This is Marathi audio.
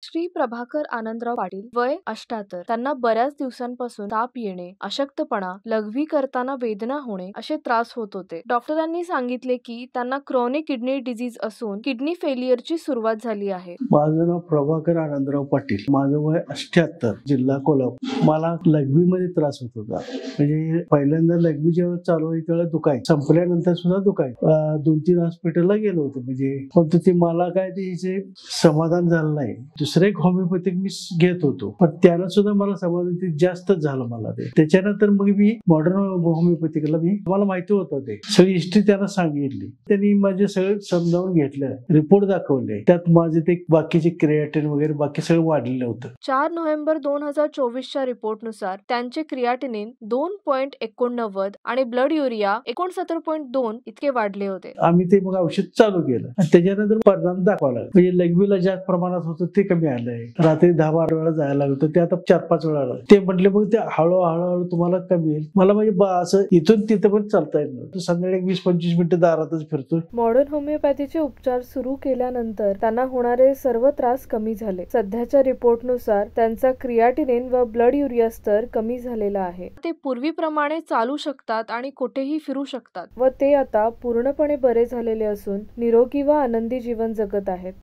श्री प्रभाकर आनंदराव पाटील, वय 78, त्यांना बऱ्याच दिवसांपासून ताप येणे, अशक्तपणा, लघवी करताना वेदना होणे असे त्रास होत होते. डॉक्टरांनी सांगितले की त्यांना क्रॉनिक किडनी डिसीज असून किडनी फेलियरची सुरुवात झाली आहे. माझं नाव प्रभाकर आनंदराव पाटील, माझं वय 78, जिल्हा कोल्हापूर. मला लघवीमध्ये त्रास होत होता. म्हणजे पहिल्यांदा लघवी जेव्हा चालू होईल तेव्हा दुखाय, संपल्यानंतर सुद्धा दुखाय. 2-3 हॉस्पिटलला गेलो होतो, म्हणजे फक्त ते मला काय त्याचे समाधान झालं नाही. दुसरं एक होमिओपॅथिक मी घेत होतो, पण त्यानं सुद्धा मला समाधान ते जास्त झालं मला ते. त्याच्यानंतर मग मी मॉडर्न होमिओपॅथिकला मला माहिती होतं, ते सगळी हिस्ट्री त्यांना सांगितली. त्यांनी माझे सगळं समजावून घेतलं, रिपोर्ट दाखवले, त्यात माझे ते बाकीचे क्रिएटिन वगैरे बाकी सगळं वाढलेलं होतं. 4 नोव्हेंबर 2024च्या रिपोर्टनुसार त्यांचे क्रिएटिनिन 2.89 आणि ब्लड युरिया 69.2 इतके वाढले होते. आम्ही ते मग औषध चालू केलं आणि त्याच्यानंतर परिणाम दाखवला. म्हणजे लघवीला जास्त प्रमाणात होतं ते कमी आलंय. रात्री 10-12 वेळा जायला लागतं, ते आता 4-5 वेळा आलं. ते म्हटले मग ते हळूहळू तुम्हाला कमी येईल. मला म्हणजे असं इथून तिथं पण चालता येईल. तो संध्याकाळी 20-25 मिनिटं दारातच फिरतो. मॉडर्न होमिओपॅथीचे उपचार सुरू केल्यानंतर त्यांना होणारे सर्व त्रास कमी झाले. सध्याच्या रिपोर्टनुसार त्यांचा क्रिएटिनिन व ब्लड युरिया स्तर कमी झालेला आहे. ते पूर्वीप्रमाणे चालू शकतात आणि कुठेही फिरू शकतात व ते आता पूर्णपणे बरे झालेले असून निरोगी व आनंदी जीवन जगत आहेत.